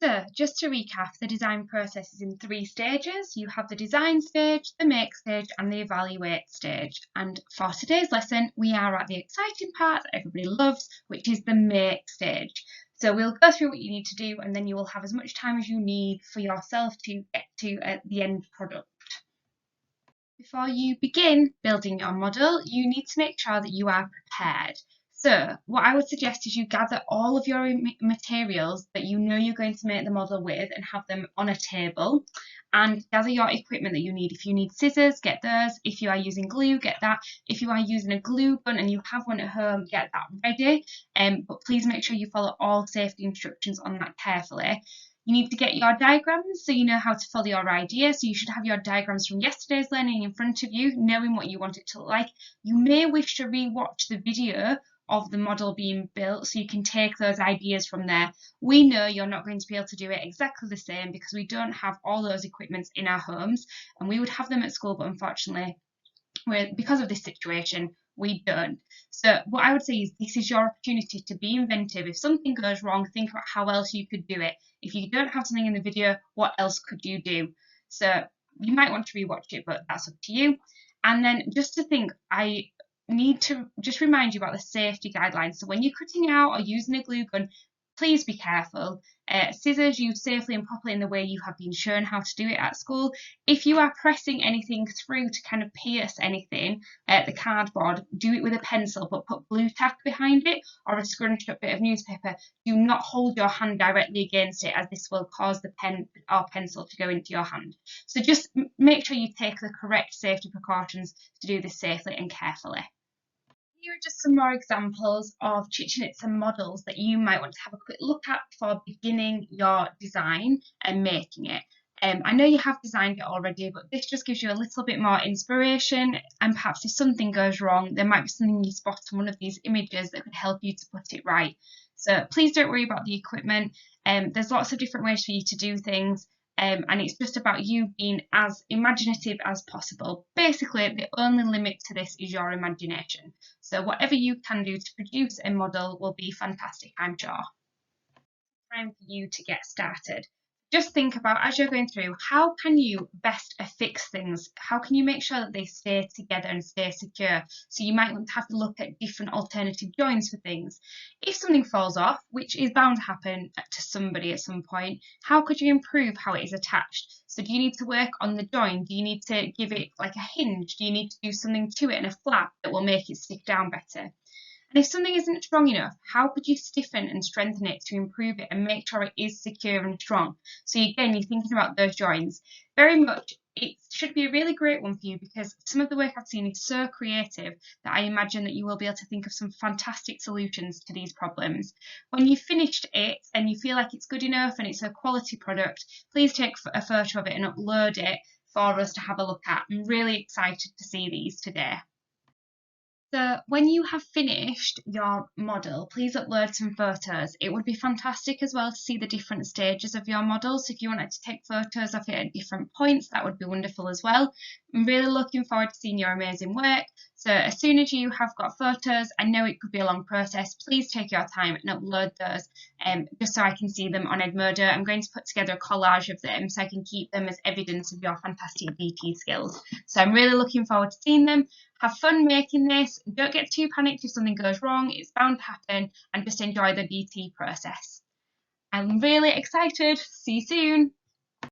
So, just to recap, the design process is in three stages. You have the design stage, the make stage, and the evaluate stage. And for today's lesson, we are at the exciting part that everybody loves, which is the make stage. So we'll go through what you need to do, and then you will have as much time as you need for yourself to get to the end product. Before you begin building your model, you need to make sure that you are prepared. So what I would suggest is you gather all of your materials that you know you're going to make the model with and have them on a table, and gather your equipment that you need. If you need scissors, get those. If you are using glue, get that. If you are using a glue gun and you have one at home, get that ready. But please make sure you follow all safety instructions on that carefully. You need to get your diagrams so you know how to follow your idea. So you should have your diagrams from yesterday's learning in front of you, knowing what you want it to look like. You may wish to re-watch the video of the model being built so you can take those ideas from there. We know you're not going to be able to do it exactly the same because we don't have all those equipments in our homes, and we would have them at school, but unfortunately, because of this situation, we don't. So what I would say is this is your opportunity to be inventive. If something goes wrong, think about how else you could do it. If you don't have something in the video, what else could you do? So you might want to rewatch it, but that's up to you. And then just to think, I need to just remind you about the safety guidelines. So when you're cutting out or using a glue gun, please be careful. Scissors used safely and properly in the way you have been shown how to do it at school. If you are pressing anything through to kind of pierce anything, the cardboard, do it with a pencil, but put blue tack behind it or a scrunched up bit of newspaper. Do not hold your hand directly against it, as this will cause the pen or pencil to go into your hand. So just make sure you take the correct safety precautions to do this safely and carefully. Here are just some more examples of Chichen Itza models that you might want to have a quick look at before beginning your design and making it. I know you have designed it already, but this just gives you a little bit more inspiration, and perhaps if something goes wrong, there might be something you spot on one of these images that could help you to put it right. So please don't worry about the equipment. There's lots of different ways for you to do things. And it's just about you being as imaginative as possible. Basically, the only limit to this is your imagination. So whatever you can do to produce a model will be fantastic, I'm sure. Time for you to get started. Just think about, as you're going through, how can you best affix things? How can you make sure that they stay together and stay secure? So you might want to have to look at different alternative joins for things. If something falls off, which is bound to happen to somebody at some point, how could you improve how it is attached? So do you need to work on the join? Do you need to give it like a hinge? Do you need to do something to it and a flap that will make it stick down better? And if something isn't strong enough, how could you stiffen and strengthen it to improve it and make sure it is secure and strong? So again, you're thinking about those joins. Very much, it should be a really great one for you because some of the work I've seen is so creative that I imagine that you will be able to think of some fantastic solutions to these problems. When you've finished it and you feel like it's good enough and it's a quality product, please take a photo of it and upload it for us to have a look at. I'm really excited to see these today. So when you have finished your model, please upload some photos. It would be fantastic as well to see the different stages of your model. So if you wanted to take photos of it at different points, that would be wonderful as well. I'm really looking forward to seeing your amazing work. So as soon as you have got photos, I know it could be a long process, please take your time and upload those just so I can see them on Edmodo. I'm going to put together a collage of them so I can keep them as evidence of your fantastic DT skills. So I'm really looking forward to seeing them. Have fun making this. Don't get too panicked if something goes wrong. It's bound to happen, and just enjoy the DT process. I'm really excited. See you soon.